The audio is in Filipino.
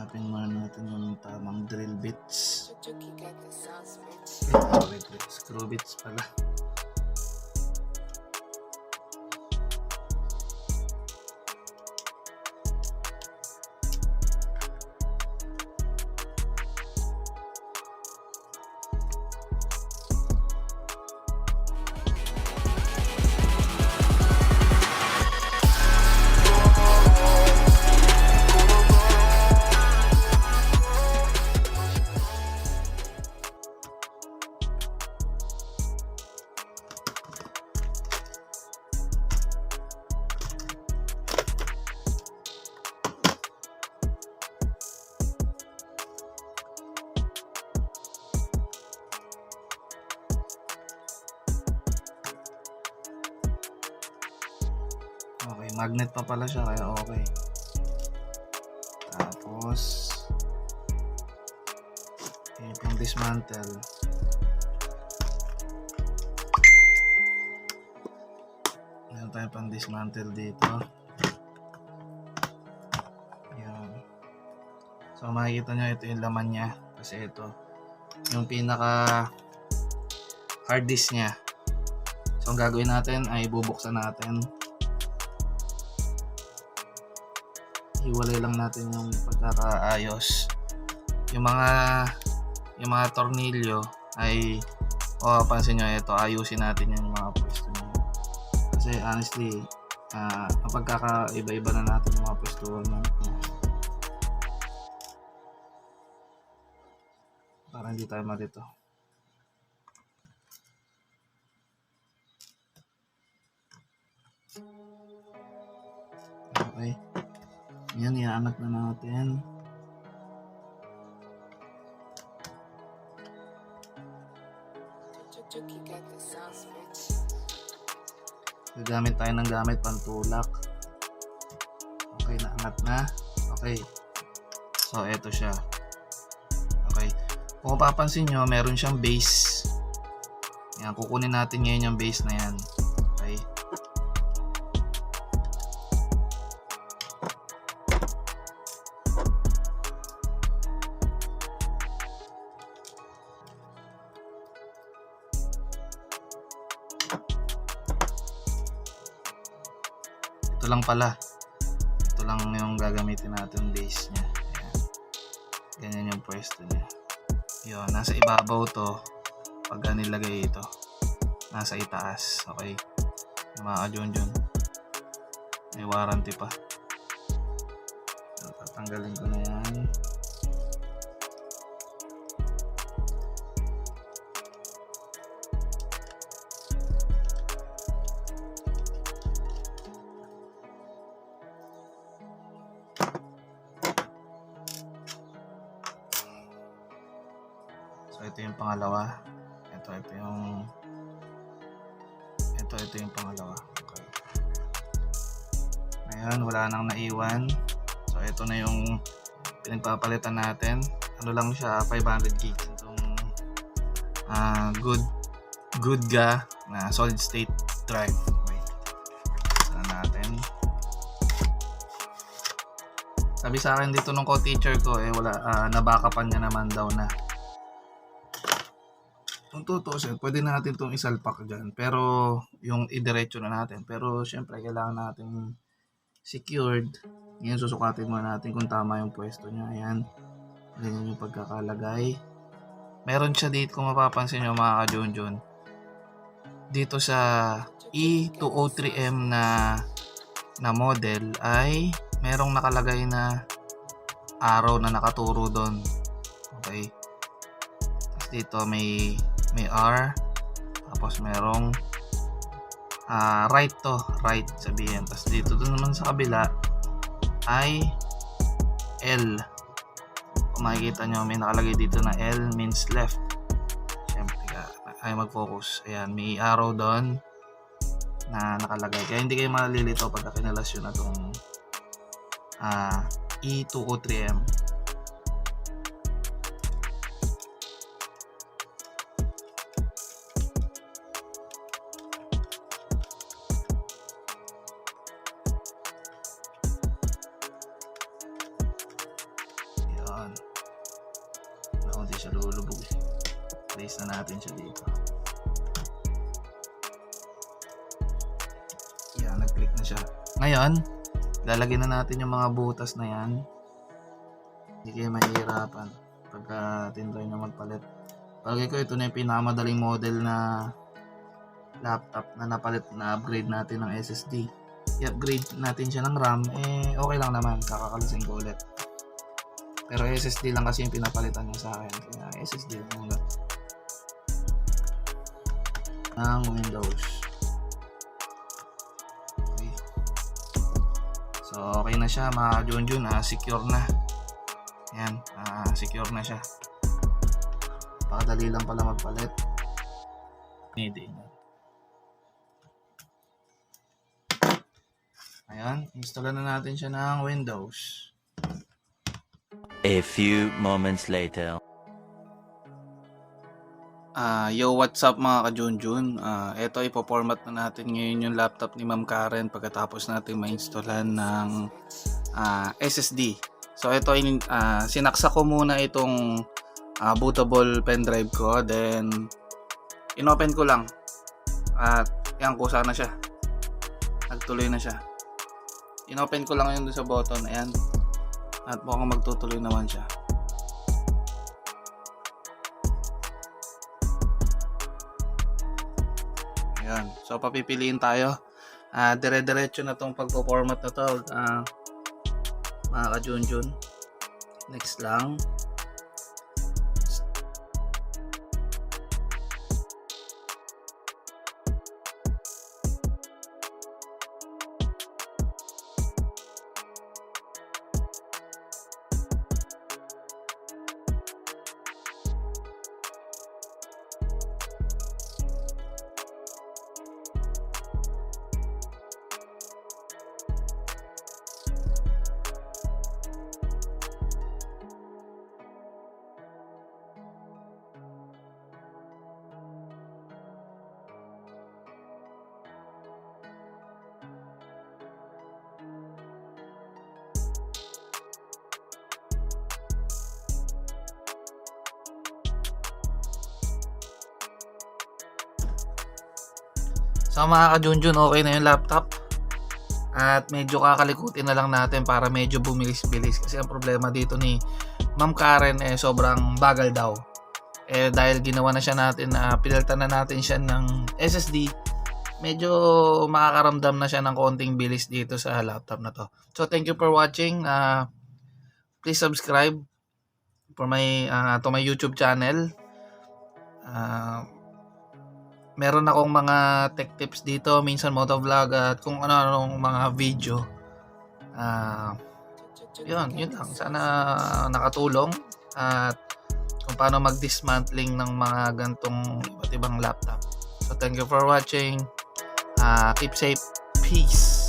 hanapin muna natin yung tamang drill bits. Wait, screw bits pala. Okay, magnet pa pala siya kaya okay. Tapos yung pang dismantle. Meron tayo pang dismantle dito. Yan. So makikita nyo ito yung laman niya. Kasi ito yung pinaka hard disk niya. So ang gagawin natin ay bubuksan natin. Hiwalay lang natin yung pagkakaayos. Yung mga tornilyo ay pansin nyo ito, ayusin natin yung mga pwesto nyo. Kasi honestly, ang pagkakaiba-iba na natin yung mga pwesto nyo. Para hindi tayo malito. Okay. Yan, iaangat na natin. Gagamit tayo ng gamit pantulak. Okay, naangat na. Okay. So, eto siya. Okay. Kung papansin nyo, meron siyang base. Yan, kukunin natin ngayon yung base na yan. Okay. Ito lang pala. Ito lang yung gagamitin natin base niya. Ayan. Ganyan yung pwesto niya. Yun, nasa ibabaw to. Pag nilagay ito, nasa itaas. Okay. Mga ka-Junjun. May warranty pa. So, tatanggalin ko na yan. So ito yung pangalawa. Ito yung pangalawa. Okay. Ngayon, wala nang naiwan. So ito na yung pinagpapalitan natin. Ano lang siya, 500 gigs. Itong good ga na solid state drive. Okay. Saan natin. Sabi sa akin dito nung co-teacher ko nabackupan niya naman daw na. Kung tutusin, pwede natin itong isalpak dyan. Pero, yung idiretso na natin. Pero, syempre, kailangan natin secured. Ngayon, susukatin muna natin kung tama yung pwesto niya. Ayan. Ganyan yung pagkakalagay. Meron siya dito, kung mapapansin nyo mga ka-Junjun. Dito sa E203M na model ay merong nakalagay na arrow na nakaturo doon. Okay. Tapos dito may R, tapos merong right sabihin. Tapos dito naman sa kabila ay L. Kung makikita nyo, may nakalagay dito na L means left. Siyempre ay mag-focus. Ayan, may arrow doon na nakalagay. Kaya hindi kayo malilito pagka kinalasyon na itong E203M. siya lulubog. Place na natin siya dito. Yan, nag-click na siya. Ngayon, lalagyan na natin yung mga butas na yan. Hindi kayo mahihirapan pagka tinry nyo magpalit. Palagay ko ito na yung pinakamadaling model na laptop na napalit, na upgrade natin ng SSD. I-upgrade natin siya ng RAM, okay lang naman, kakakalasin ko ulit. Pero SSD lang kasi yung pinapalitan niya sa akin, kaya SSD lang muna. Ng Windows. Okay. So okay na siya mga Junjun, secure na. Yan, secure na siya. Pakadali lang pala magpalit. Hindi. Ayan, installan na natin siya ng Windows. A few moments later. Yo, what's up mga ka-Junjun? Ito ipo-format na natin ngayon yung laptop ni Ma'am Karen pagkatapos natin ma-installan ng SSD. So ito, sinaksa ko muna itong bootable pen drive ko, then inopen ko lang at yan, kusa na siya, nagtuloy na siya. Inopen ko lang yun doon sa button, ayan, at mukhang magtutuloy naman siya. Ayan, so papipiliin tayo. Dire-diretso na tong pagpo-format na to, mga ka-Junjun. Next lang. So mga ka-Junjun, okay na yung laptop. At medyo kakalikutin na lang natin para medyo bumilis-bilis. Kasi ang problema dito ni Ma'am Karen sobrang bagal daw. Dahil ginawa na siya natin, pinalitan na natin siya ng SSD, medyo makakaramdam na siya ng konting bilis dito sa laptop na to. So thank you for watching. Please subscribe for my to my YouTube channel. Meron akong mga tech tips dito, minsan motovlog at kung ano-anong mga video. Yun lang. Sana nakatulong at kung paano mag-dismantling ng mga gantong iba't ibang laptop. So thank you for watching. Keep safe. Peace.